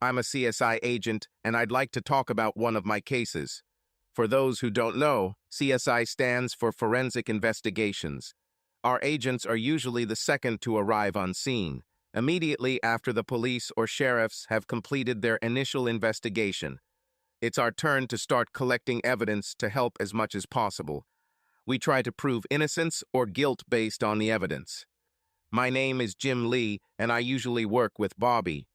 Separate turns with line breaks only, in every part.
I'm a CSI agent, and I'd like to talk about one of my cases. For those who don't know, CSI stands for Forensic Investigations. Our agents are usually the second to arrive on scene, immediately after the police or sheriffs have completed their initial investigation. It's our turn to start collecting evidence to help as much as possible. We try to prove innocence or guilt based on the evidence. My name is Jim Lee, and I usually work with Bobby.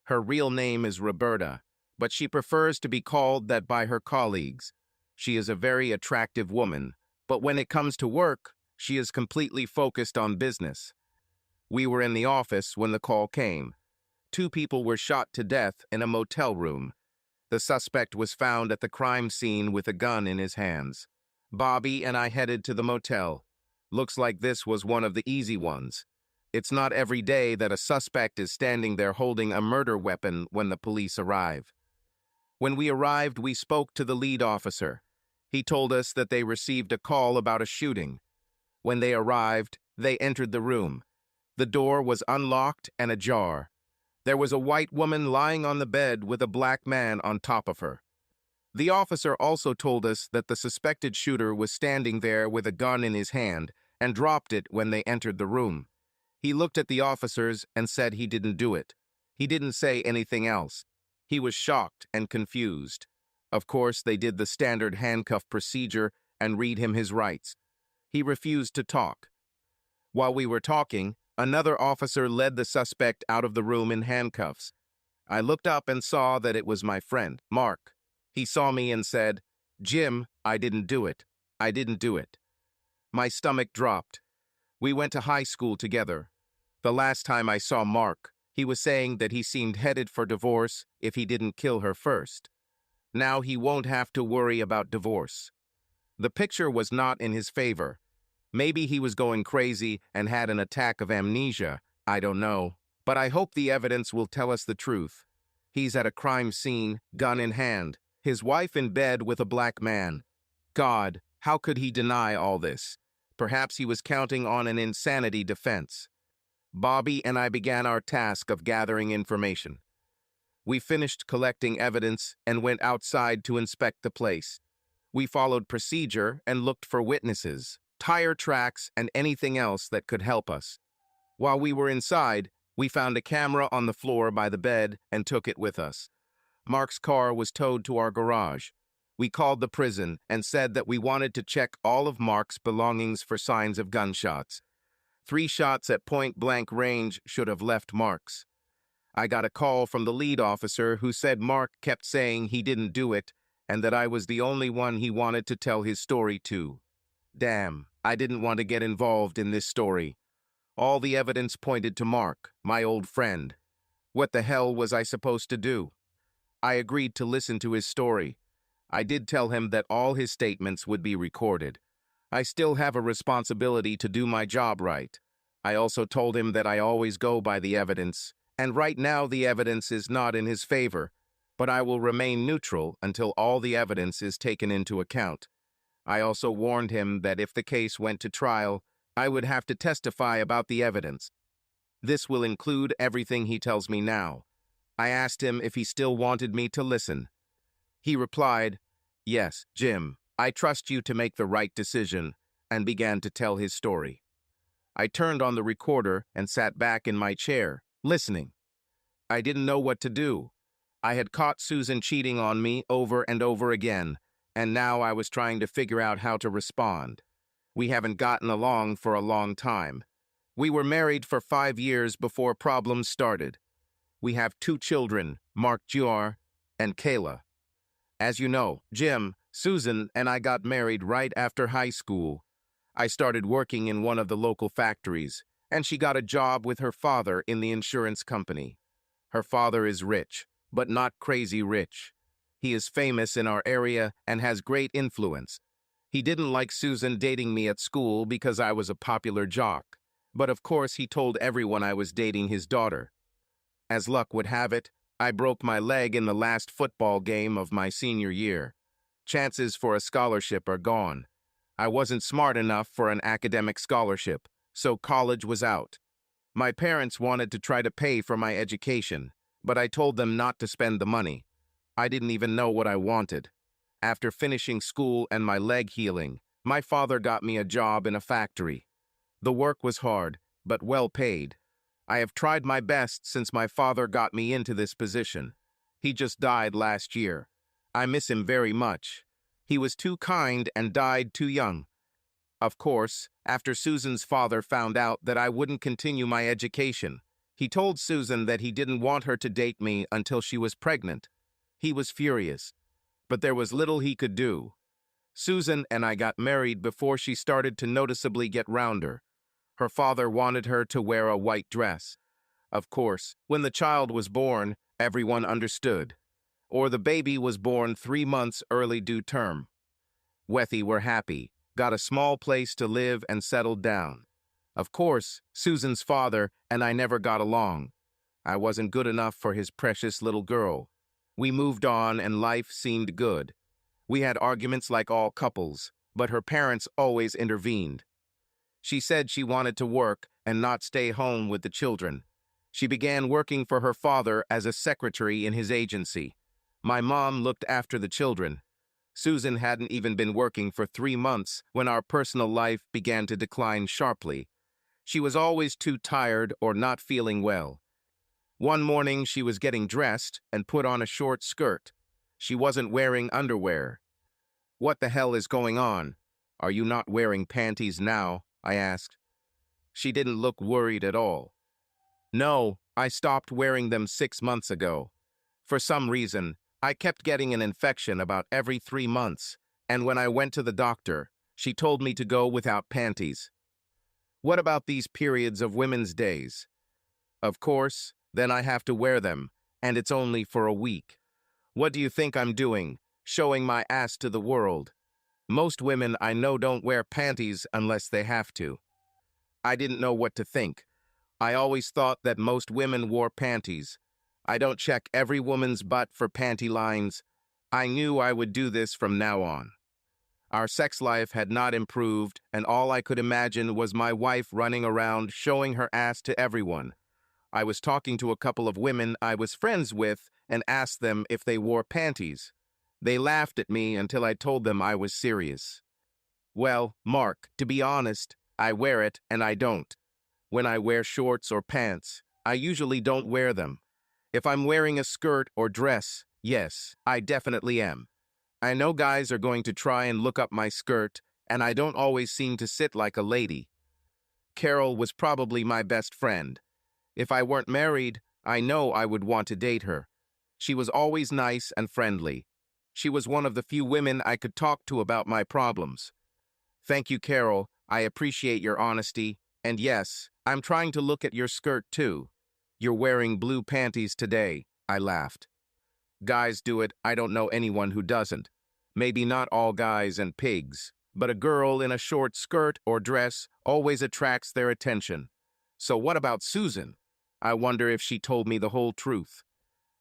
Her real name is Roberta, but she prefers to be called that by her colleagues. She is a very attractive woman, but when it comes to work, she is completely focused on business. We were in the office when the call came. 2 people were shot to death in a motel room. The suspect was found at the crime scene with a gun in his hands. Bobby and I headed to the motel. Looks like this was one of the easy ones. It's not every day that a suspect is standing there holding a murder weapon when the police arrive. When we arrived, we spoke to the lead officer. He told us that they received a call about a shooting. When they arrived, they entered the room. The door was unlocked and ajar. There was a white woman lying on the bed with a black man on top of her. The officer also told us that the suspected shooter was standing there with a gun in his hand and dropped it when they entered the room. He looked at the officers and said he didn't do it. He didn't say anything else. He was shocked and confused. Of course, they did the standard handcuff procedure and read him his rights. He refused to talk. While we were talking, another officer led the suspect out of the room in handcuffs. I looked up and saw that it was my friend, Mark. He saw me and said, "Jim, I didn't do it. I didn't do it." My stomach dropped. We went to high school together. The last time I saw Mark, he was saying that he seemed headed for divorce if he didn't kill her first. Now he won't have to worry about divorce. The picture was not in his favor. Maybe he was going crazy and had an attack of amnesia. I don't know. But I hope the evidence will tell us the truth. He's at a crime scene, gun in hand, his wife in bed with a black man. God, how could he deny all this? Perhaps he was counting on an insanity defense. Bobby and I began our task of gathering information. We finished collecting evidence and went outside to inspect the place. We followed procedure and looked for witnesses, tire tracks, and anything else that could help us. While we were inside, we found a camera on the floor by the bed and took it with us. Mark's car was towed to our garage. We called the prison and said that we wanted to check all of Mark's belongings for signs of gunshots. 3 shots at point-blank range should have left marks. I got a call from the lead officer who said Mark kept saying he didn't do it and that I was the only one he wanted to tell his story to. Damn, I didn't want to get involved in this story. All the evidence pointed to Mark, my old friend. What the hell was I supposed to do? I agreed to listen to his story. I did tell him that all his statements would be recorded. I still have a responsibility to do my job right. I also told him that I always go by the evidence, and right now the evidence is not in his favor, but I will remain neutral until all the evidence is taken into account. I also warned him that if the case went to trial, I would have to testify about the evidence. This will include everything he tells me now. I asked him if he still wanted me to listen. He replied, "Yes, Jim, I trust you to make the right decision," and began to tell his story. I turned on the recorder and sat back in my chair, listening. I didn't know what to do. I had caught Susan cheating on me over and over again, and now I was trying to figure out how to respond. We haven't gotten along for a long time. We were married for 5 years before problems started. We have 2 children, Mark Jr. and Kayla. As you know, Jim, Susan and I got married right after high school. I started working in one of the local factories, and she got a job with her father in the insurance company. Her father is rich, but not crazy rich. He is famous in our area and has great influence. He didn't like Susan dating me at school because I was a popular jock, but of course he told everyone I was dating his daughter. As luck would have it, I broke my leg in the last football game of my senior year. Chances for a scholarship are gone. I wasn't smart enough for an academic scholarship, so college was out. My parents wanted to try to pay for my education. but I told them not to spend the money. I didn't even know what I wanted. After finishing school and my leg healing, my father got me a job in a factory. The work was hard, but well paid. I have tried my best since my father got me into this position. He just died last year. I miss him very much. He was too kind and died too young. Of course, after Susan's father found out that I wouldn't continue my education, he told Susan that he didn't want her to date me until she was pregnant. He was furious, but there was little he could do. Susan and I got married before she started to noticeably get rounder. Her father wanted her to wear a white dress. Of course, when the child was born, everyone understood. Or the baby was born 3 months early due term. Wethy were happy, got a small place to live and settled down. Of course, Susan's father and I never got along. I wasn't good enough for his precious little girl. We moved on and life seemed good. We had arguments like all couples, but her parents always intervened. She said she wanted to work and not stay home with the children. She began working for her father as a secretary in his agency. My mom looked after the children. Susan hadn't even been working for 3 months when our personal life began to decline sharply. She was always too tired or not feeling well. One morning she was getting dressed and put on a short skirt. She wasn't wearing underwear. "What the hell is going on? Are you not wearing panties now?" I asked. She didn't look worried at all. "No, I stopped wearing them 6 months ago. For some reason, I kept getting an infection about every 3 months, and when I went to the doctor, she told me to go without panties." "What about these periods of women's days?" "Of course, then I have to wear them, and it's only for a week. What do you think I'm doing, showing my ass to the world? Most women I know don't wear panties unless they have to." I didn't know what to think. I always thought that most women wore panties. I don't check every woman's butt for panty lines. I knew I would do this from now on. Our sex life had not improved, and all I could imagine was my wife running around showing her ass to everyone. I was talking to a couple of women I was friends with and asked them if they wore panties. They laughed at me until I told them I was serious. "Well, Mark, to be honest, I wear it and I don't. When I wear shorts or pants, I usually don't wear them. If I'm wearing a skirt or dress, yes, I definitely am. I know guys are going to try and look up my skirt, and I don't always seem to sit like a lady. Carol was probably my best friend. If I weren't married, I know I would want to date her. She was always nice and friendly. She was one of the few women I could talk to about my problems. Thank you, Carol. I appreciate your honesty. And yes, I'm trying to look at your skirt too. You're wearing blue panties today," I laughed. "Guys do it. I don't know anyone who doesn't. Maybe not all guys and pigs, but a girl in a short skirt or dress always attracts their attention. So what about Susan? I wonder if she told me the whole truth.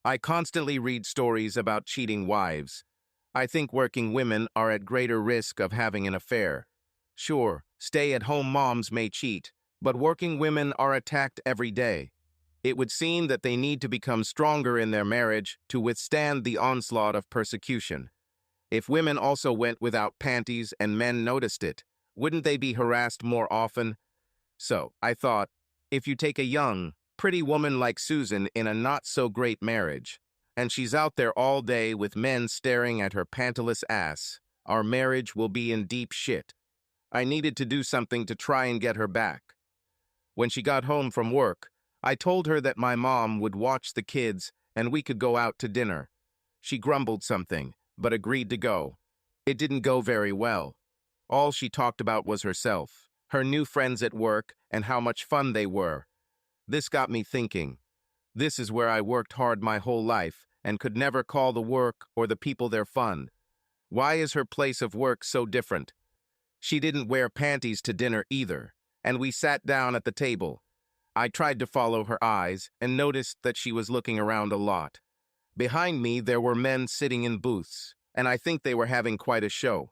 I constantly read stories about cheating wives. I think working women are at greater risk of having an affair. Sure, stay-at-home moms may cheat, but working women are attacked every day. It would seem that they need to become stronger in their marriage to withstand the onslaught of persecution. If women also went without panties and men noticed it, wouldn't they be harassed more often? So, I thought, if you take a young, pretty woman like Susan in a not-so-great marriage, and she's out there all day with men staring at her pantless ass, our marriage will be in deep shit. I needed to do something to try and get her back. When she got home from work, I told her that my mom would watch the kids and we could go out to dinner. She grumbled something, but agreed to go. It didn't go very well. All she talked about was herself, her new friends at work, and how much fun they were. This got me thinking. This is where I worked hard my whole life and could never call the work or the people there fun. Why is her place of work so different? She didn't wear panties to dinner either, and we sat down at the table. I tried to follow her eyes and noticed that she was looking around a lot. Behind me, there were men sitting in booths, and I think they were having quite a show.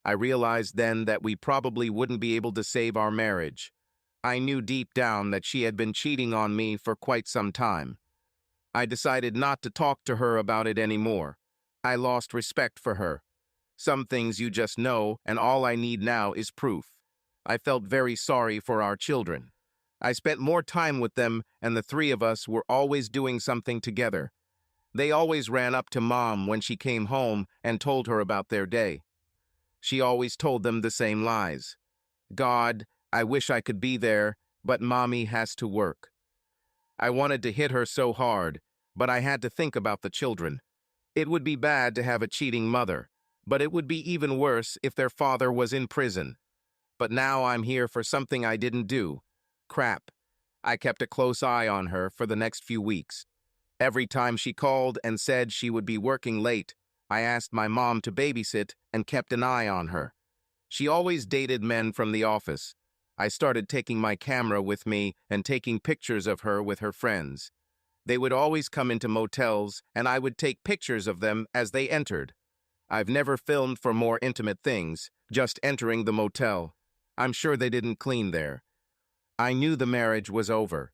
I realized then that we probably wouldn't be able to save our marriage. I knew deep down that she had been cheating on me for quite some time. I decided not to talk to her about it anymore. I lost respect for her. Some things you just know, and all I need now is proof. I felt very sorry for our children. I spent more time with them, and the three of us were always doing something together. They always ran up to Mom when she came home and told her about their day. She always told them the same lies. God, I wish I could be there, but Mommy has to work. I wanted to hit her so hard, but I had to think about the children. It would be bad to have a cheating mother, but it would be even worse if their father was in prison. But now I'm here for something I didn't do. Crap. I kept a close eye on her for the next few weeks. Every time she called and said she would be working late, I asked my mom to babysit and kept an eye on her. She always dated men from the office. I started taking my camera with me and taking pictures of her with her friends. They would always come into motels, and I would take pictures of them as they entered. I've never filmed for more intimate things, just entering the motel. I'm sure they didn't clean there. I knew the marriage was over.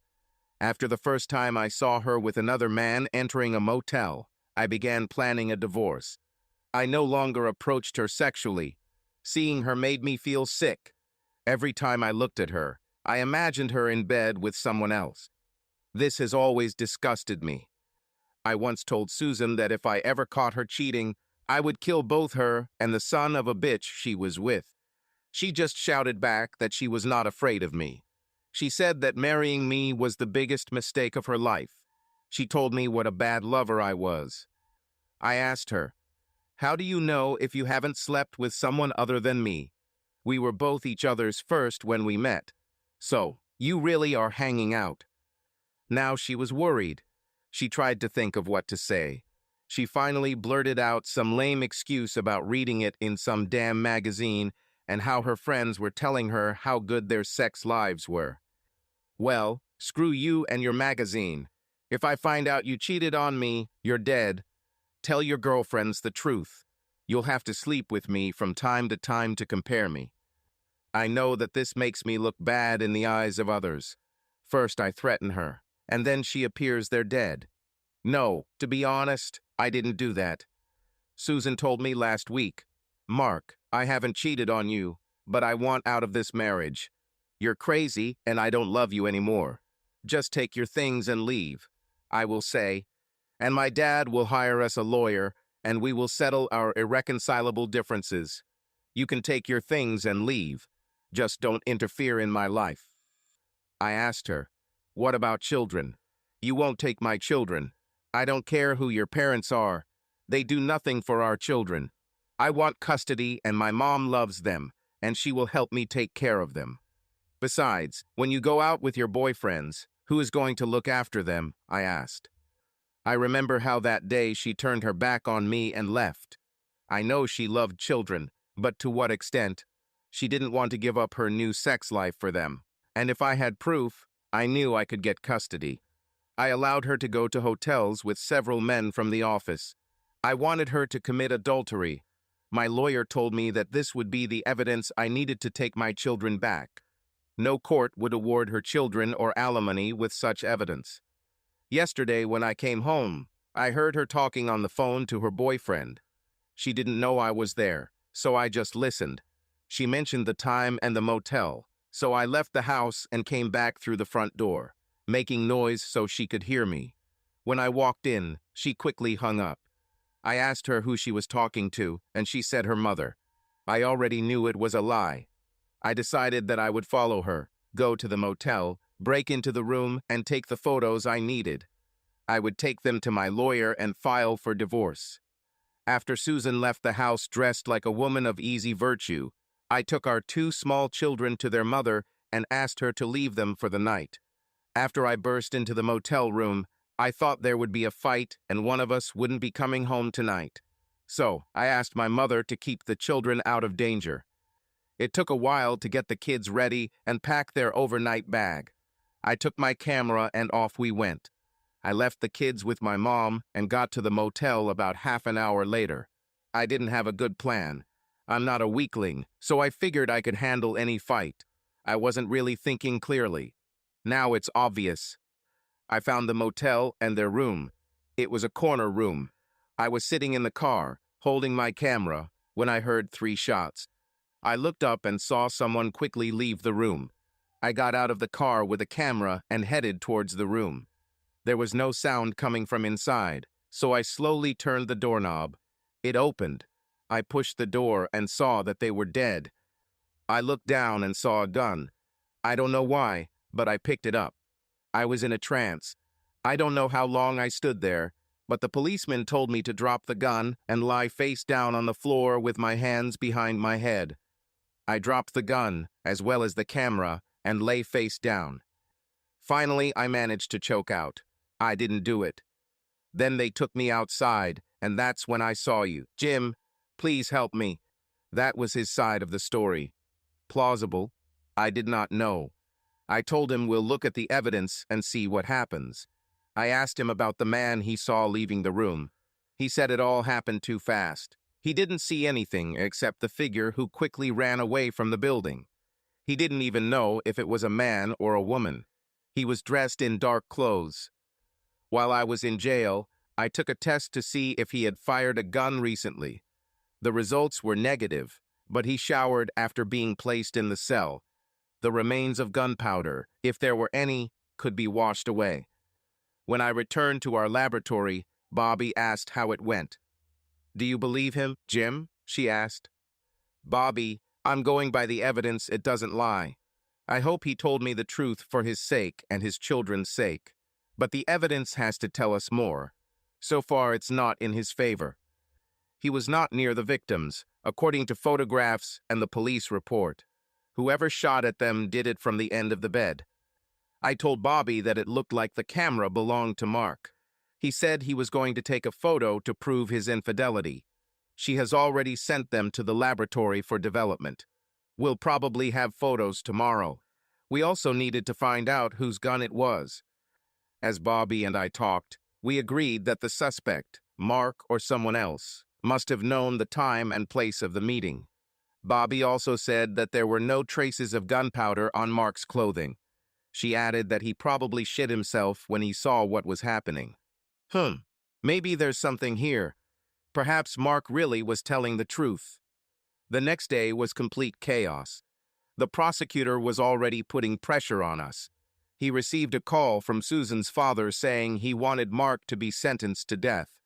After the first time I saw her with another man entering a motel, I began planning a divorce. I no longer approached her sexually. Seeing her made me feel sick. Every time I looked at her, I imagined her in bed with someone else. This has always disgusted me. I once told Susan that if I ever caught her cheating, I would kill both her and the son of a bitch she was with. She just shouted back that she was not afraid of me. She said that marrying me was the biggest mistake of her life. She told me what a bad lover I was. I asked her, "How do you know if you haven't slept with someone other than me? We were both each other's first when we met. So, you really are hanging out." Now she was worried. She tried to think of what to say. She finally blurted out some lame excuse about reading it in some damn magazine and how her friends were telling her how good their sex lives were. Well, screw you and your magazine. If I find out you cheated on me, you're dead. Tell your girlfriends the truth. You'll have to sleep with me from time to time to compare me. I know that this makes me look bad in the eyes of others. First I threaten her, and then she appears they're dead. No, to be honest, I didn't do that. Susan told me last week, "Mark, I haven't cheated on you, but I want out of this marriage. You're crazy, and I don't love you anymore. Just take your things and leave," I will say, "and my dad will hire us a lawyer, and we will settle our irreconcilable differences. You can take your things and leave. Just don't interfere in my life." I asked her, "What about children?" "You won't take my children. I don't care who your parents are. They do nothing for our children. I want custody, and my mom loves them, and she will help me take care of them. Besides, when you go out with your boyfriends, who is going to look after them?" I asked. I remember how that day she turned her back on me and left. I know she loved children, but to what extent? She didn't want to give up her new sex life for them. And if I had proof, I knew I could get custody. I allowed her to go to hotels with several men from the office. I wanted her to commit adultery. My lawyer told me that this would be the evidence I needed to take my children back. No court would award her children or alimony with such evidence. Yesterday, when I came home, I heard her talking on the phone to her boyfriend. She didn't know I was there, so I just listened. She mentioned the time and the motel, so I left the house and came back through the front door, making noise so she could hear me. When I walked in, she quickly hung up. I asked her who she was talking to, and she said her mother. I already knew it was a lie. I decided that I would follow her, go to the motel, break into the room, and take the photos I needed. I would take them to my lawyer and file for divorce. After Susan left the house dressed like a woman of easy virtue, I took our 2 small children to their mother and asked her to leave them for the night. After I burst into the motel room, I thought there would be a fight and one of us wouldn't be coming home tonight. So I asked my mother to keep the children out of danger. It took a while to get the kids ready and pack their overnight bag. I took my camera and off we went. I left the kids with my mom and got to the motel about half an hour later. I didn't have a good plan. I'm not a weakling, so I figured I could handle any fight. I wasn't really thinking clearly. Now it's obvious. I found the motel and their room. It was a corner room. I was sitting in the car, holding my camera, when I heard 3 shots. I looked up and saw someone quickly leave the room. I got out of the car with a camera and headed towards the room. There was no sound coming from inside, so I slowly turned the doorknob. It opened. I pushed the door and saw that they were dead. I looked down and saw a gun. I don't know why, but I picked it up. I was in a trance. I don't know how long I stood there, but the policeman told me to drop the gun and lie face down on the floor with my hands behind my head. I dropped the gun, as well as the camera, and lay face down. Finally, I managed to choke out. I didn't do it. Then they took me outside, and that's when I saw you. Jim, please help me. That was his side of the story. Plausible? I did not know. I told him we'll look at the evidence and see what happens. I asked him about the man he saw leaving the room. He said it all happened too fast. He didn't see anything except the figure who quickly ran away from the building. He didn't even know if it was a man or a woman. He was dressed in dark clothes. While I was in jail, I took a test to see if he had fired a gun recently. The results were negative, but he showered after being placed in the cell. The remains of gunpowder, if there were any, could be washed away. When I returned to our laboratory, Bobby asked how it went. "Do you believe him, Jim?" she asked. "Bobby, I'm going by the evidence, it doesn't lie. I hope he told me the truth for his sake and his children's sake. But the evidence has to tell us more. So far, it's not in his favor. He was not near the victims, according to photographs and the police report. Whoever shot at them did it from the end of the bed. I told Bobby that it looked like the camera belonged to Mark. He said he was going to take a photo to prove his infidelity. She has already sent them to the laboratory for development. We'll probably have photos tomorrow. We also needed to find out whose gun it was. As Bobby and I talked, we agreed that the suspect, Mark or someone else, must have known the time and place of the meeting. Bobby also said that there were no traces of gunpowder on Mark's clothing. She added that he probably shit himself when he saw what was happening. Maybe there's something here. Perhaps Mark really was telling the truth. The next day was complete chaos. The prosecutor was already putting pressure on us. He received a call from Susan's father saying he wanted Mark to be sentenced to death.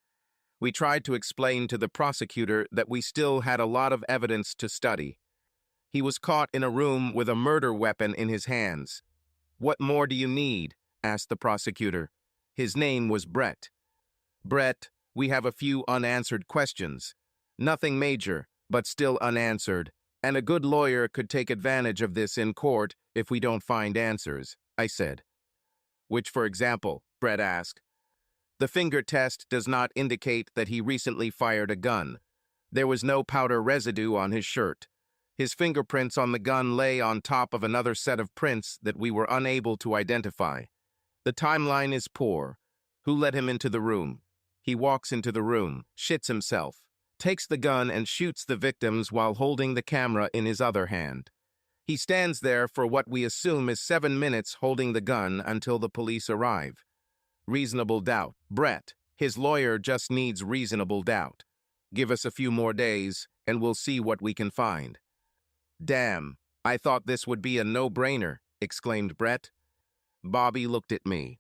We tried to explain to the prosecutor that we still had a lot of evidence to study. He was caught in a room with a murder weapon in his hands. "What more do you need?" asked the prosecutor. His name was Brett. "Brett, we have a few unanswered questions. Nothing major, but still unanswered, and a good lawyer could take advantage of this in court if we don't find answers," I said. "Which, for example?" Brett asked. "The finger test does not indicate that he recently fired a gun. There was no powder residue on his shirt. His fingerprints on the gun lay on top of another set of prints that we were unable to identify. The timeline is poor. Who let him into the room? He walks into the room, shits himself, takes the gun and shoots the victims while holding the camera in his other hand. He stands there for what we assume is 7 minutes holding the gun until the police arrive. Reasonable doubt. Brett, his lawyer just needs reasonable doubt. Give us a few more days, and we'll see what we can find." "Damn, I thought this would be a no-brainer," exclaimed Brett. Bobby looked at me.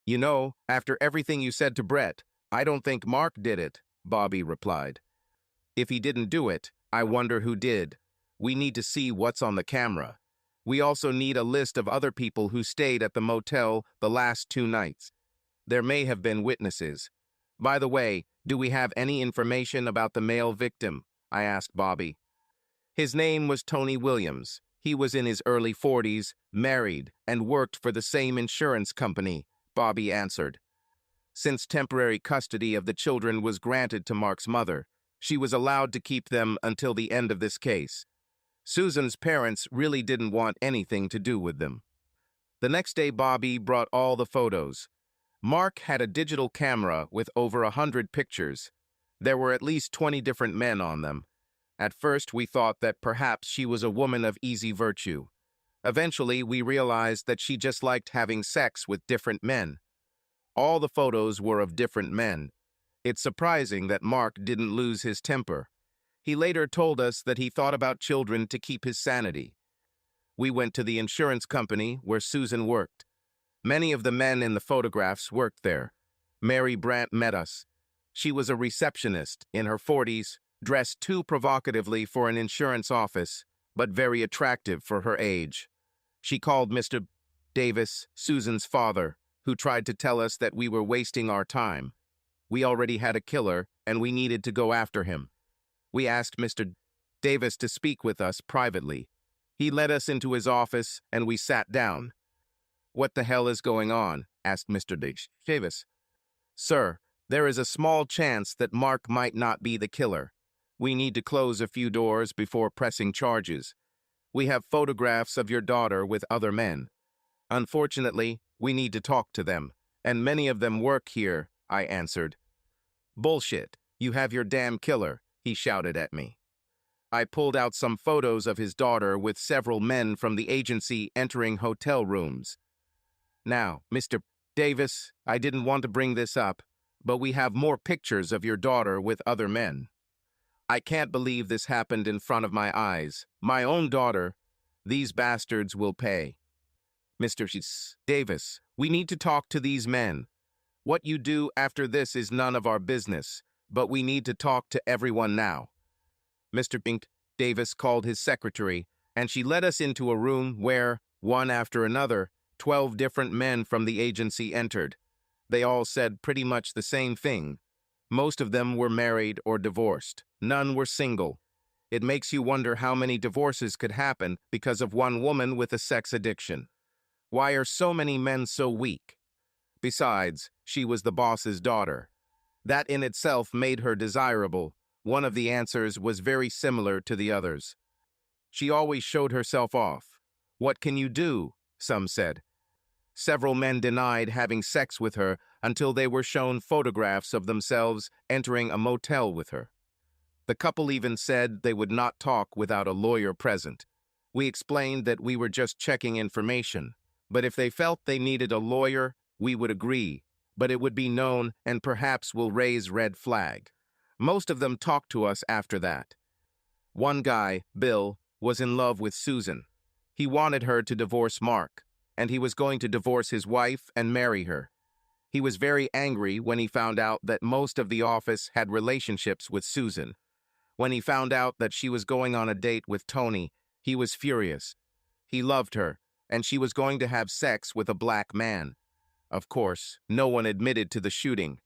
"You know, after everything you said to Brett, I don't think Mark did it," Bobby replied. "If he didn't do it, I wonder who did. We need to see what's on the camera. We also need a list of other people who stayed at the motel the last 2 nights. There may have been witnesses. By the way, do we have any information about the male victim?" I asked Bobby. "His name was Tony Williams. He was in his early 40s, married, and worked for the same insurance company," Bobby answered. Since temporary custody of the children was granted to Mark's mother, she was allowed to keep them until the end of this case. Susan's parents really didn't want anything to do with them. The next day, Bobby brought all the photos. Mark had a digital camera with over 100 pictures. There were at least 20 different men on them. At first, we thought that perhaps she was a woman of easy virtue. Eventually, we realized that she just liked having sex with different men. All the photos were of different men. It's surprising that Mark didn't lose his temper. He later told us that he thought about children to keep his sanity. We went to the insurance company where Susan worked. Many of the men in the photographs worked there. Mary Brandt met us. She was a receptionist in her 40s, dressed too provocatively for an insurance office, but very attractive for her age. She called Mr. Davis, Susan's father, who tried to tell us that we were wasting our time. We already had a killer, and we needed to go after him. We asked Mr. Davis to speak with us privately. He led us into his office, and we sat down. "What the hell is going on?" asked Mr. Davis. "Sir, there is a small chance that Mark might not be the killer. We need to close a few doors before pressing charges. We have photographs of your daughter with other men. Unfortunately, we need to talk to them, and many of them work here," I answered. "Bullshit. You have your damn killer," he shouted at me. I pulled out some photos of his daughter with several men from the agency entering hotel rooms. "Now, Mr. Davis, I didn't want to bring this up, but we have more pictures of your daughter with other men. I can't believe this happened in front of my eyes. My own daughter. These bastards will pay. Mr. Davis, we need to talk to these men. What you do after this is none of our business, but we need to talk to everyone now." Mr. Davis called his secretary, and she led us into a room where, one after another, 12 different men from the agency entered. They all said pretty much the same thing. Most of them were married or divorced. None were single. It makes you wonder how many divorces could happen because of one woman with a sex addiction. Why are so many men so weak? Besides, she was the boss's daughter. That in itself made her desirable. One of the answers was very similar to the others. She always showed herself off. "What can you do?" some said. Several men denied having sex with her until they were shown photographs of themselves entering a motel with her. The couple even said they would not talk without a lawyer present. We explained that we were just checking information, but if they felt they needed a lawyer, we would agree, but it would be known and perhaps will raise red flag. Most of them talked to us after that. One guy, Bill, was in love with Susan. He wanted her to divorce Mark, and he was going to divorce his wife and marry her. He was very angry when he found out that most of the office had relationships with Susan. When he found out that she was going on a date with Tony, he was furious. He loved her, and she was going to have sex with a black man. Of course, no one admitted to the shooting.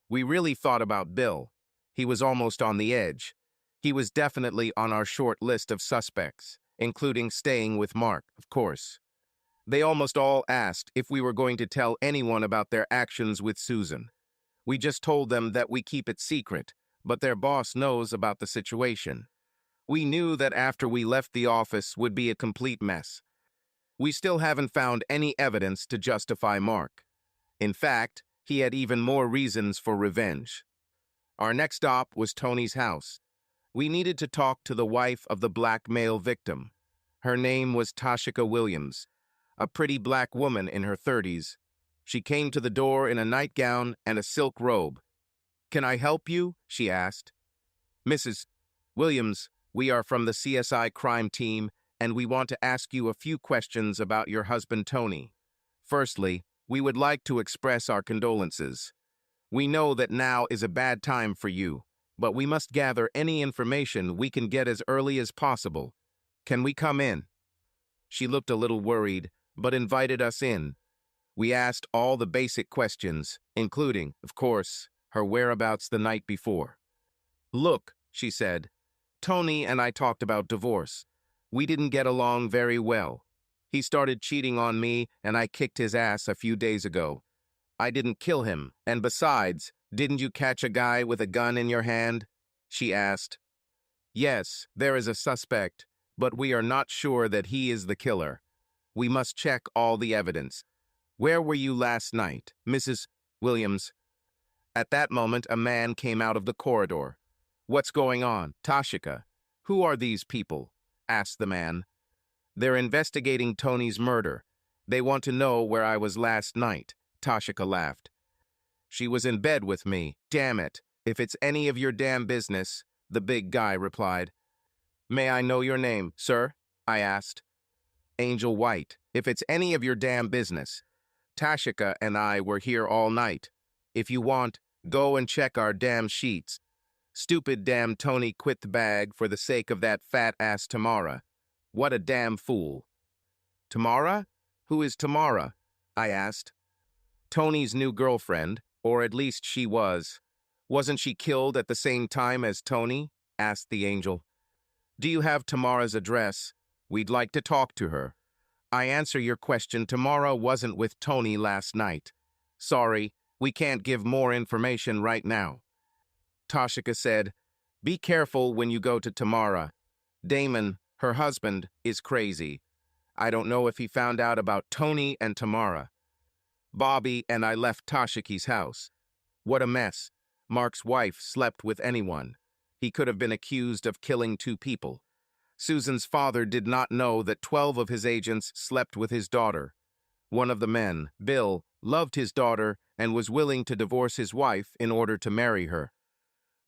We really thought about Bill. He was almost on the edge. He was definitely on our short list of suspects, including staying with Mark, of course. They almost all asked if we were going to tell anyone about their actions with Susan. We just told them that we keep it secret, but their boss knows about the situation. We knew that after we left the office would be a complete mess. We still haven't found any evidence to justify Mark. In fact, he had even more reasons for revenge. Our next stop was Tony's house. We needed to talk to the wife of the black male victim. Her name was Tashika Williams, a pretty black woman in her 30s. She came to the door in a nightgown and a silk robe. "Can I help you?" she asked. "Mrs. Williams, we are from the CSI crime team, and we want to ask you a few questions about your husband Tony. Firstly, we would like to express our condolences. We know that now is a bad time for you, but we must gather any information we can get as early as possible. Can we come in?" She looked a little worried, but invited us in. We asked all the basic questions, including, of course, her whereabouts the night before. "Look," she said, "Tony and I talked about divorce. We didn't get along very well. He started cheating on me, and I kicked his ass a few days ago. I didn't kill him, and besides, didn't you catch a guy with a gun in your hand?" she asked. "Yes, there is a suspect, but we are not sure that he is the killer. We must check all the evidence. Where were you last night, Mrs. Williams?" At that moment, a man came out of the corridor. "What's going on, Tashika? Who are these people?" asked the man. "They're investigating Tony's murder. They want to know where I was last night," Tashika laughed. She was in bed with me. Damn it. If it's any of your damn business, the big guy replied. May I know your name, sir? I asked. Angel White. If it's any of your damn business. Tashika and I were here all night. If you want, go and check our damn sheets. Stupid damn Tony quit the bag for the sake of that fat-ass Tamara. What a damn fool. Tamara? Who is Tamara? I asked. Tony's new girlfriend, or at least she was. Wasn't she killed at the same time as Tony? Asked the angel. Do you have Tamara's address? We'd like to talk to her. I answer your question, Tamara wasn't with Tony last night. Sorry, we can't give more information right now. Tashika said, be careful when you go to Tamara. Damon, her husband, is crazy. I don't know if he found out about Tony and Tamara. Bobby and I left Tashiki's house. What a mess. Mark's wife slept with anyone. He could have been accused of killing 2 people. Susan's father did not know that 12 of his agents slept with his daughter. One of the men, Bill, loved his daughter and was willing to divorce his wife in order to marry her.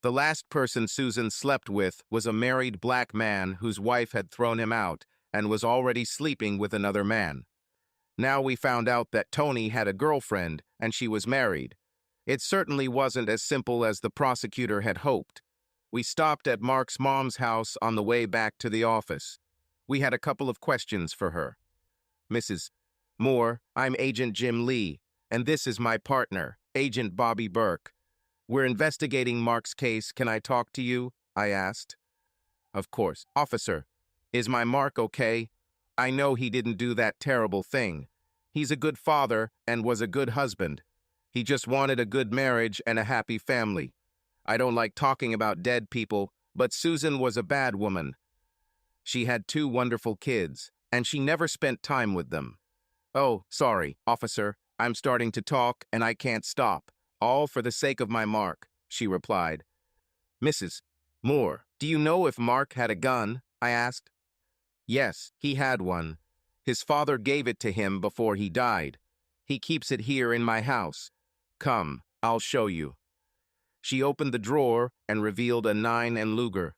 The last person Susan slept with was a married black man whose wife had thrown him out and was already sleeping with another man. Now we found out that Tony had a girlfriend and she was married. It certainly wasn't as simple as the prosecutor had hoped. We stopped at Mark's mom's house on the way back to the office. We had a couple of questions for her. Mrs. Moore, I'm Agent Jim Lee, and this is my partner, Agent Bobby Burke. We're investigating Mark's case. Can I talk to you? I asked. Of course. Officer, is my Mark okay? I know he didn't do that terrible thing. He's a good father and was a good husband. He just wanted a good marriage and a happy family. I don't like talking about dead people, but Susan was a bad woman. She had 2 wonderful kids, and she never spent time with them. Oh, sorry, officer, I'm starting to talk and I can't stop. All for the sake of my Mark, she replied. Mrs. Moore, do you know if Mark had a gun? I asked. Yes, he had one. His father gave it to him before he died. He keeps it here in my house. Come, I'll show you. She opened the drawer and revealed a 9 and Luger.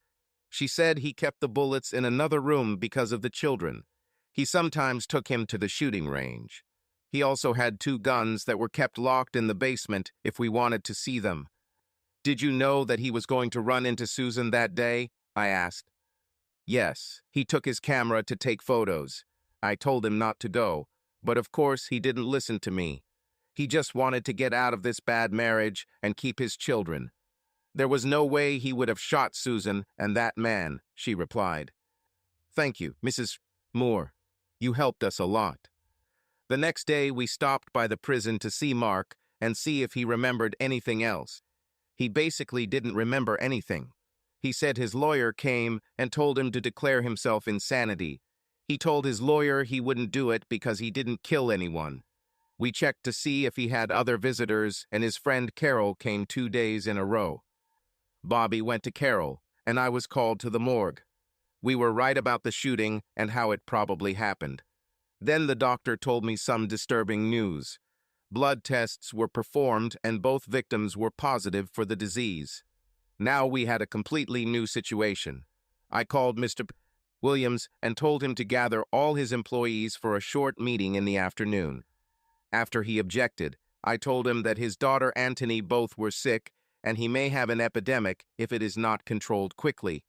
She said he kept the bullets in another room because of the children. He sometimes took him to the shooting range. He also had 2 guns that were kept locked in the basement if we wanted to see them. Did you know that he was going to run into Susan that day? I asked. Yes, he took his camera to take photos. I told him not to go, but of course he didn't listen to me. He just wanted to get out of this bad marriage and keep his children. There was no way he would have shot Susan and that man, she replied. Thank you, Mrs. Moore. You helped us a lot. The next day we stopped by the prison to see Mark and see if he remembered anything else. He basically didn't remember anything. He said his lawyer came and told him to declare himself insanity. He told his lawyer he wouldn't do it because he didn't kill anyone. We checked to see if he had other visitors, and his friend Carol came 2 days in a row. Bobby went to Carol, and I was called to the morgue. We were right about the shooting and how it probably happened. Then the doctor told me some disturbing news. Blood tests were performed, and both victims were positive for the disease. Now we had a completely new situation. I called Mr. Williams and told him to gather all his employees for a short meeting in the afternoon. After he objected, I told him that his daughter Antony both were sick and he may have an epidemic if it is not controlled quickly.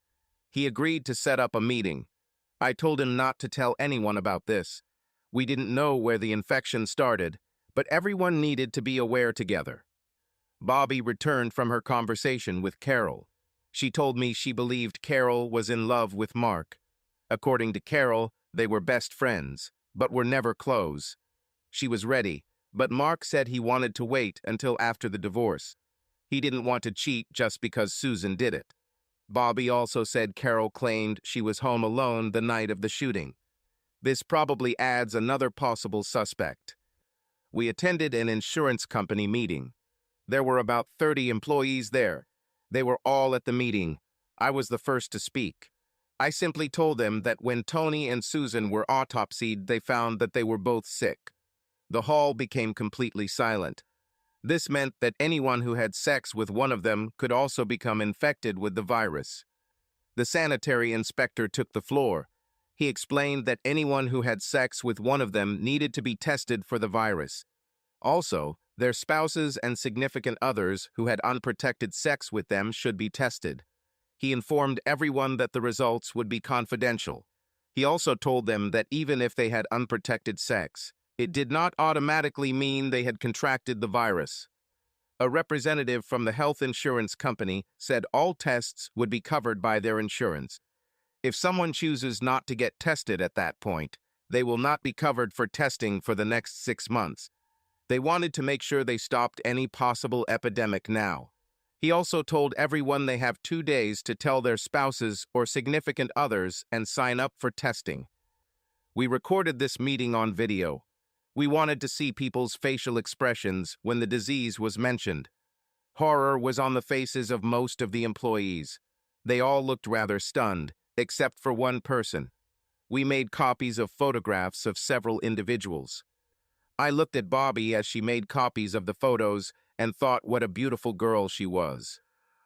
He agreed to set up a meeting. I told him not to tell anyone about this. We didn't know where the infection started, but everyone needed to be aware together. Bobby returned from her conversation with Carol. She told me she believed Carol was in love with Mark. According to Carol, they were best friends, but were never close. She was ready, but Mark said he wanted to wait until after the divorce. He didn't want to cheat just because Susan did it. Bobby also said Carol claimed she was home alone the night of the shooting. This probably adds another possible suspect. We attended an insurance company meeting. There were about 30 employees there. They were all at the meeting. I was the first to speak. I simply told them that when Tony and Susan were autopsied, they found that they were both sick. The hall became completely silent. This meant that anyone who had sex with one of them could also become infected with the virus. The sanitary inspector took the floor. He explained that anyone who had sex with one of them needed to be tested for the virus. Also, their spouses and significant others who had unprotected sex with them should be tested. He informed everyone that the results would be confidential. He also told them that even if they had unprotected sex, it did not automatically mean they had contracted the virus. A representative from the health insurance company said all tests would be covered by their insurance. If someone chooses not to get tested at that point, they will not be covered for testing for the next 6 months. They wanted to make sure they stopped any possible epidemic now. He also told everyone they have 2 days to tell their spouses or significant others and sign up for testing. We recorded this meeting on video. We wanted to see people's facial expressions when the disease was mentioned. Horror was on the faces of most of the employees. They all looked rather stunned, except for one person. We made copies of photographs of several individuals. I looked at Bobby as she made copies of the photos and thought what a beautiful girl she was.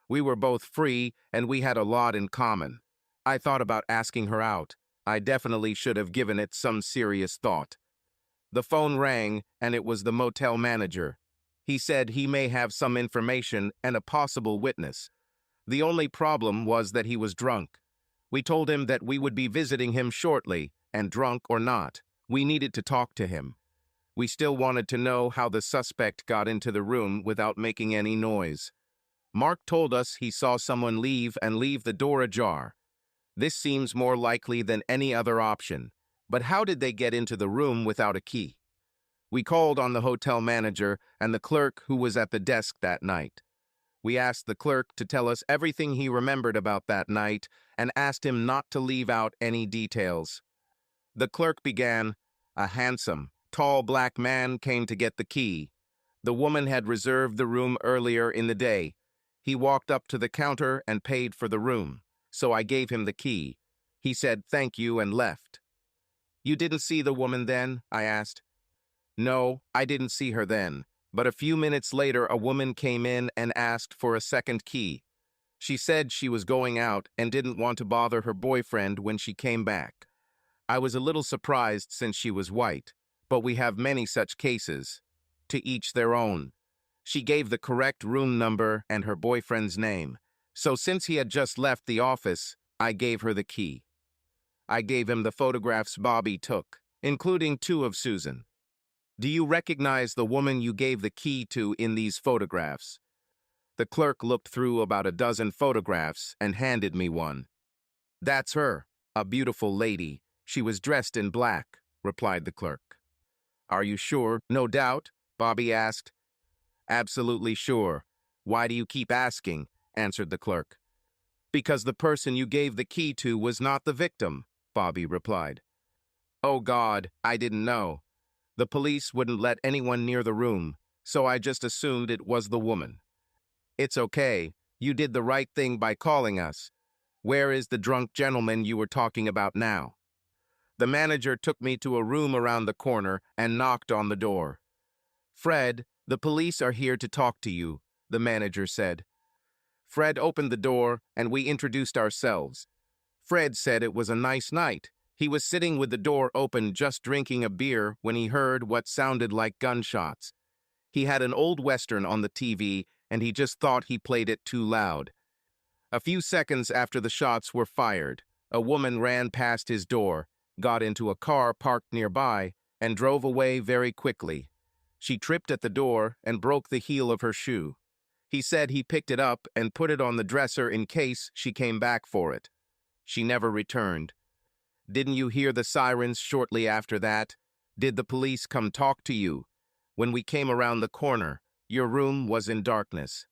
We were both free and we had a lot in common. I thought about asking her out. I definitely should have given it some serious thought. The phone rang and it was the motel manager. He said he may have some information and a possible witness. The only problem was that he was drunk. We told him that we would be visiting him shortly, and drunk or not, we needed to talk to him. We still wanted to know how the suspect got into the room without making any noise. Mark told us he saw someone leave the door ajar. This seems more likely than any other option. But how did they get into the room without a key? We called on the hotel manager and the clerk who was at the desk that night. We asked the clerk to tell us everything he remembered about that night and asked him not to leave out any details. The clerk began, "A handsome, tall black man came to get the key. The woman had reserved the room earlier in the day. He walked up to the counter and paid for the room, so I gave him the key. He said thank you and left." "You didn't see the woman then?" I asked. "No, I didn't see her then, but a few minutes later a woman came in and asked for a second key. She said she was going out and didn't want to bother her boyfriend when she came back. I was a little surprised since she was white, but we have many such cases. To each their own. She gave the correct room number and her boyfriend's name, so since he had just left the office, I gave her the key. I gave him the photographs Bobby took, including 2 of Susan. Do you recognize the woman you gave the key to in these photographs?" The clerk looked through about a dozen photographs and handed me one. "That's her, a beautiful lady. She was dressed in black," replied the clerk. "Are you sure? No doubt?" Bobby asked. "Absolutely sure. Why do you keep asking?" answered the clerk. "Because the person you gave the key to was not the victim," Bobby replied. "Oh God, I didn't know. The police wouldn't let anyone near the room, so I just assumed it was the woman." "It's okay. You did the right thing by calling us. Where is the drunk gentleman you were talking about now?" The manager took me to a room around the corner and knocked on the door. "Fred, the police are here to talk to you," the manager said. Fred opened the door and we introduced ourselves. Fred said it was a nice night. He was sitting with the door open just drinking a beer when he heard what sounded like gunshots. He had an old Western on the TV and he just thought he played it too loud. A few seconds after the shots were fired, a woman ran past his door, got into a car parked nearby, and drove away very quickly. She tripped at the door and broke the heel of her shoe. He said he picked it up and put it on the dresser in case she came back for it. She never returned. Didn't you hear the sirens shortly after that? Did the police come talk to you? When we came around the corner, your room was in darkness.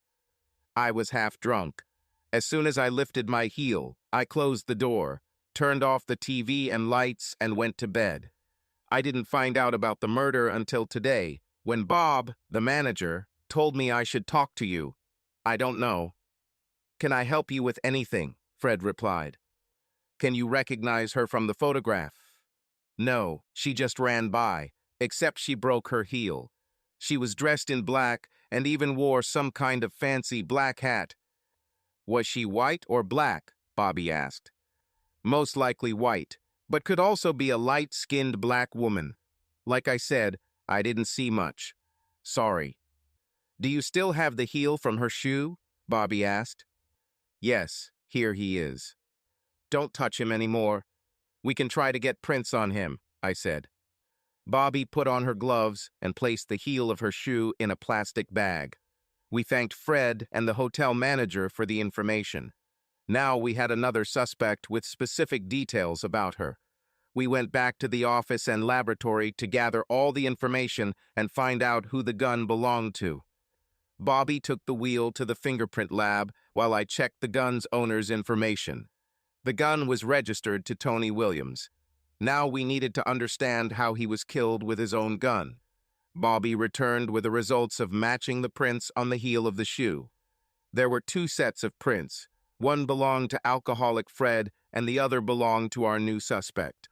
I was half drunk. As soon as I lifted my heel, I closed the door, turned off the TV and lights, and went to bed. I didn't find out about the murder until today, when Bob, the manager, told me I should talk to you. I don't know. Can I help you with anything? Fred replied. Can you recognize her from the photograph? No, she just ran by, except she broke her heel. She was dressed in black, and even wore some kind of fancy black hat. Was she white or black? Bobby asked. Most likely white, but could also be a light-skinned black woman. Like I said, I didn't see much. Sorry. Do you still have the heel from her shoe? Bobby asked. Yes, here he is. Don't touch him anymore. We can try to get prints on him, I said. Bobby put on her gloves and placed the heel of her shoe in a plastic bag. We thanked Fred and the hotel manager for the information. Now we had another suspect with specific details about her. We went back to the office and laboratory to gather all the information and find out who the gun belonged to. Bobby took the wheel to the fingerprint lab while I checked the gun's owner's information. The gun was registered to Tony Williams. Now we needed to understand how he was killed with his own gun. Bobby returned with the results of matching the prints on the heel of the shoe. There were 2 sets of prints. One belonged to alcoholic Fred and the other belonged to our new suspect.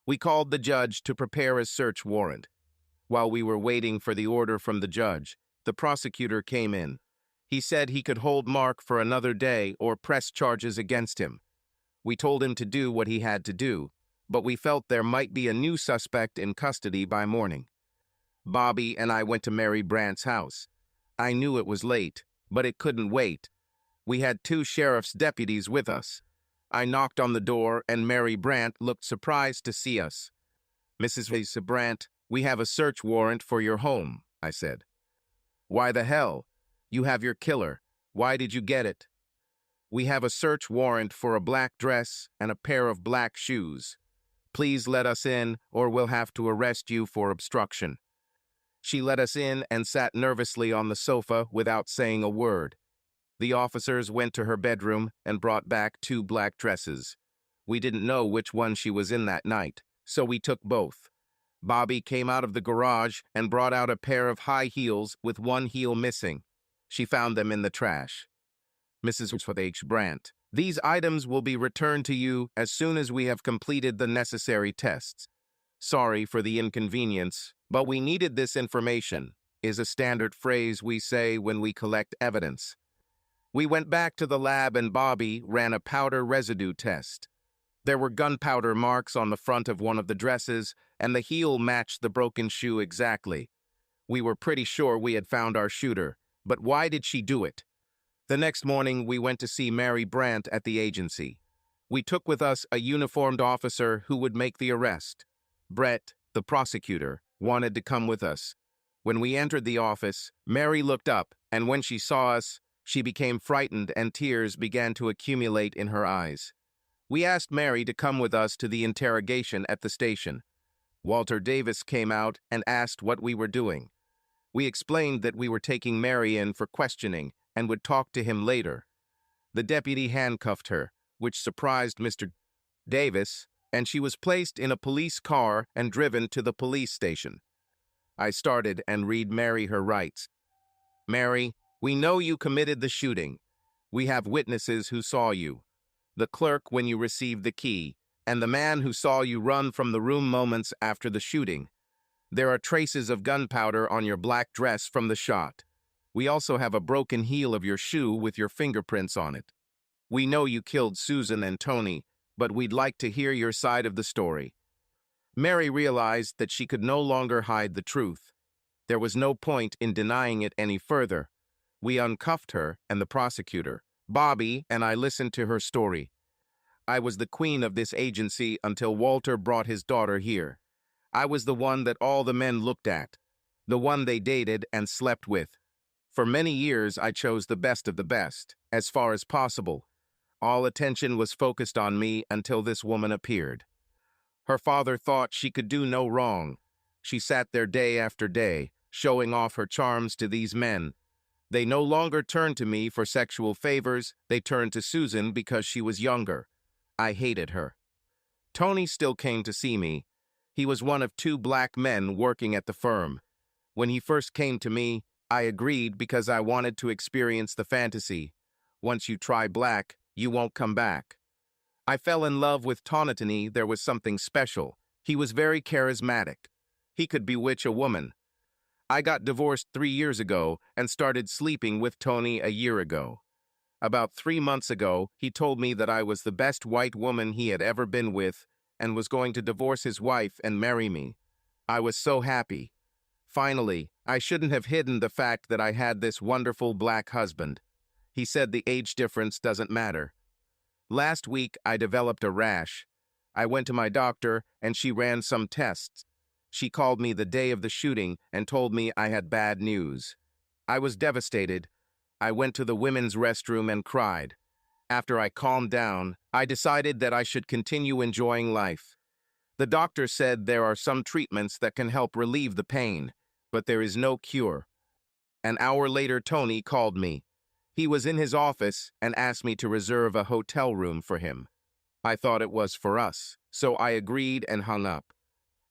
We called the judge to prepare a search warrant. While we were waiting for the order from the judge, the prosecutor came in. He said he could hold Mark for another day or press charges against him. We told him to do what he had to do, but we felt there might be a new suspect in custody by morning. Bobby and I went to Mary Brandt's house. I knew it was late, but it couldn't wait. We had 2 sheriff's deputies with us. I knocked on the door and Mary Brandt looked surprised to see us. Mrs. Brandt, we have a search warrant for your home, I said. Why the hell? You have your killer. Why did you get it? We have a search warrant for a black dress and a pair of black shoes. Please let us in or we'll have to arrest you for obstruction. She let us in and sat nervously on the sofa without saying a word. The officers went to her bedroom and brought back 2 black dresses. We didn't know which one she was in that night, so we took both. Bobby came out of the garage and brought out a pair of high heels with one heel missing. She found them in the trash. Mrs. H. Brandt, these items will be returned to you as soon as we have completed the necessary tests. Sorry for the inconvenience, but we needed this information, is a standard phrase we say when we collect evidence. We went back to the lab and Bobby ran a powder residue test. There were gunpowder marks on the front of one of the dresses, and the heel matched the broken shoe exactly. We were pretty sure we had found our shooter, but why did she do it? The next morning, we went to see Mary Brandt at the agency. We took with us a uniformed officer who would make the arrest. Brett, the prosecutor, wanted to come with us. When we entered the office, Mary looked up, and when she saw us, she became frightened and tears began to accumulate in her eyes. We asked Mary to come with us to the interrogation at the station. Walter Davis came out and asked what we were doing. We explained that we were taking Mary in for questioning and would talk to him later. The deputy handcuffed her, which surprised Mr. Davis, and she was placed in a police car and driven to the police station. I started and read Mary her rights. Mary, we know you committed the shooting. We have witnesses who saw you. The clerk when you received the key, and the man who saw you run from the room moments after the shooting. There are traces of gunpowder on your black dress from the shot. We also have a broken heel of your shoe with your fingerprints on it. We know you killed Susan and Tony, but we'd like to hear your side of the story. Mary realized that she could no longer hide the truth. There was no point in denying it any further. We uncuffed her and the prosecutor. Bobby and I listened to her story. I was the queen of this agency until Walter brought his daughter here. I was the one that all the men looked at, the one they dated and slept with. For many years, I chose the best of the best, as far as possible. All attention was focused on me until this woman appeared. Her father thought she could do no wrong. She sat there day after day, showing off her charms to these men. They no longer turned to me for sexual favors, they turned to Susan because she was younger. I hated her. Tony still came to see me. He was one of 2 black men working at the firm. When he first came to me, I agreed because I wanted to experience the fantasy. Once you try black, you won't come back. I fell in love with Tonatini. There was something special. He was very charismatic. He could bewitch a woman. I got divorced 3 years ago and started sleeping with Tony a year ago. About 3 months ago, he told me that I was the best white woman he had ever been with and was going to divorce his wife and marry me. I was so happy. Finally, I shouldn't have hidden the fact that I had this wonderful black husband. He said the age difference doesn't matter. Last week, I developed a rash. I went to my doctor and she ran some tests. She called me the day of the shooting and told me I had bad news. I was devastated. I went to the women's restroom and cried. After I calmed down, I decided that I should continue enjoying life. The doctor said there are some treatments that can help relieve the pain, but there is no cure. An hour later, Tony called me. He was in his office and asked me to reserve a hotel room for him. I thought it was for us, so I agreed and hung up.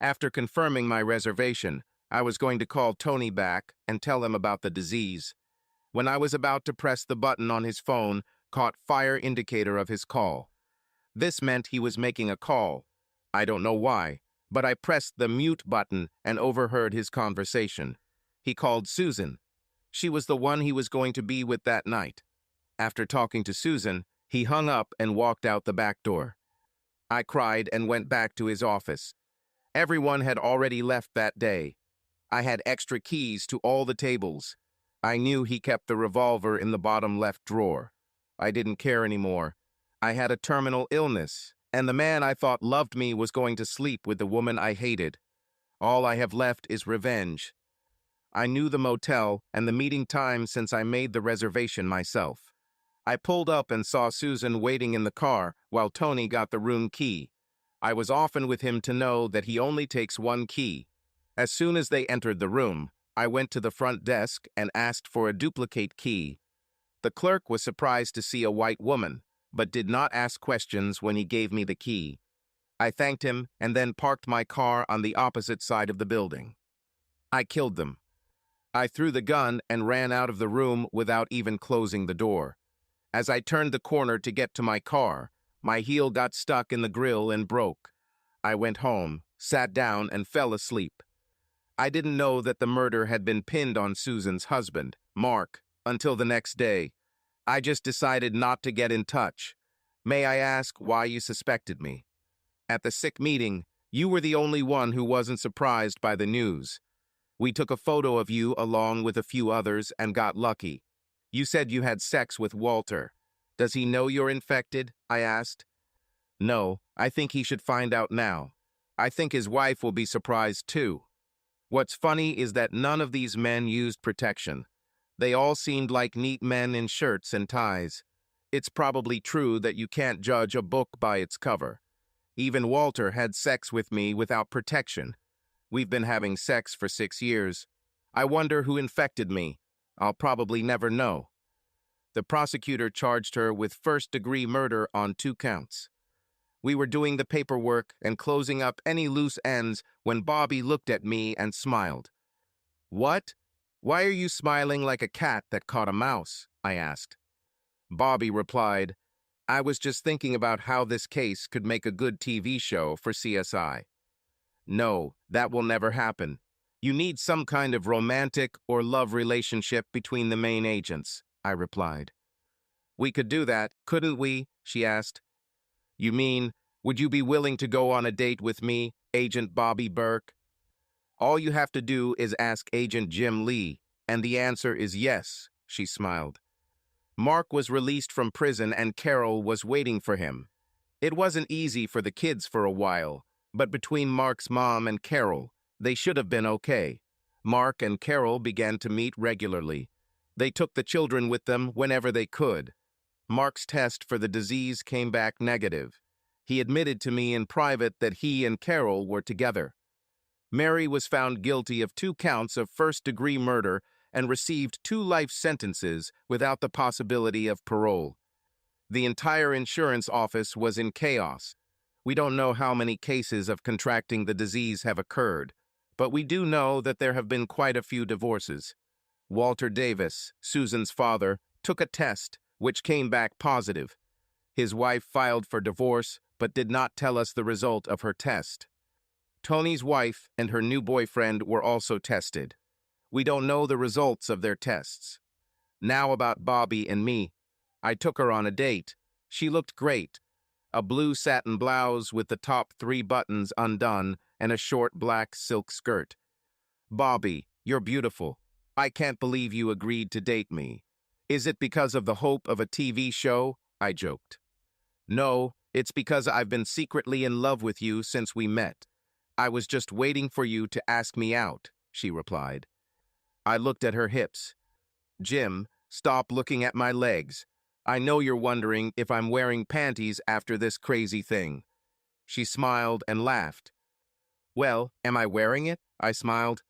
After confirming my reservation, I was going to call Tony back and tell him about the disease. When I was about to press the button on his phone, caught fire indicator of his call. This meant he was making a call. I don't know why, but I pressed the mute button and overheard his conversation. He called Susan. She was the one he was going to be with that night. After talking to Susan, he hung up and walked out the back door. I cried and went back to his office. Everyone had already left that day. I had extra keys to all the tables. I knew he kept the revolver in the bottom left drawer. I didn't care anymore. I had a terminal illness, and the man I thought loved me was going to sleep with the woman I hated. All I have left is revenge. I knew the motel and the meeting time since I made the reservation myself. I pulled up and saw Susan waiting in the car while Tony got the room key. I was often with him to know that he only takes one key. As soon as they entered the room, I went to the front desk and asked for a duplicate key. The clerk was surprised to see a white woman, but did not ask questions when he gave me the key. I thanked him and then parked my car on the opposite side of the building. I killed them. I threw the gun and ran out of the room without even closing the door. As I turned the corner to get to my car, my heel got stuck in the grill and broke. I went home, sat down, and fell asleep. I didn't know that the murder had been pinned on Susan's husband, Mark, until the next day. I just decided not to get in touch. May I ask why you suspected me? At the sick meeting, you were the only one who wasn't surprised by the news. We took a photo of you along with a few others and got lucky. You said you had sex with Walter. Does he know you're infected? I asked. No, I think he should find out now. I think his wife will be surprised too. What's funny is that none of these men used protection. They all seemed like neat men in shirts and ties. It's probably true that you can't judge a book by its cover. Even Walter had sex with me without protection. We've been having sex for 6 years. I wonder who infected me. I'll probably never know. The prosecutor charged her with first-degree murder on 2 counts. We were doing the paperwork and closing up any loose ends when Bobby looked at me and smiled. What? Why are you smiling like a cat that caught a mouse? I asked. Bobby replied, I was just thinking about how this case could make a good TV show for CSI. No, that will never happen. You need some kind of romantic or love relationship between the main agents, I replied. We could do that, couldn't we? She asked. You mean, would you be willing to go on a date with me, Agent Bobby Burke? All you have to do is ask Agent Jim Lee, and the answer is yes, she smiled. Mark was released from prison and Carol was waiting for him. It wasn't easy for the kids for a while, but between Mark's mom and Carol, they should have been okay. Mark and Carol began to meet regularly. They took the children with them whenever they could. Mark's test for the disease came back negative. He admitted to me in private that he and Carol were together. Mary was found guilty of 2 counts of first-degree murder and received 2 life sentences without the possibility of parole. The entire insurance office was in chaos. We don't know how many cases of contracting the disease have occurred, but we do know that there have been quite a few divorces. Walter Davis, Susan's father, took a test, which came back positive. His wife filed for divorce, but did not tell us the result of her test. Tony's wife and her new boyfriend were also tested. We don't know the results of their tests. Now about Bobby and me. I took her on a date. She looked great. A blue satin blouse with the top 3 buttons undone and a short black silk skirt. Bobby, you're beautiful. I can't believe you agreed to date me. Is it because of the hope of a TV show? I joked. No, it's because I've been secretly in love with you since we met. I was just waiting for you to ask me out, she replied. I looked at her hips. Jim, stop looking at my legs. I know you're wondering if I'm wearing panties after this crazy thing. She smiled and laughed. Well, am I wearing it? I smiled.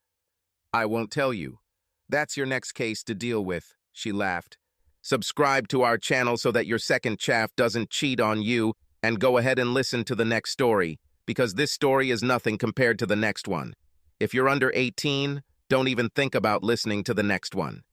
I won't tell you. That's your next case to deal with, she laughed. Subscribe to our channel so that your second chaff doesn't cheat on you, and go ahead and listen to the next story, because this story is nothing compared to the next one. If you're under 18, don't even think about listening to the next one.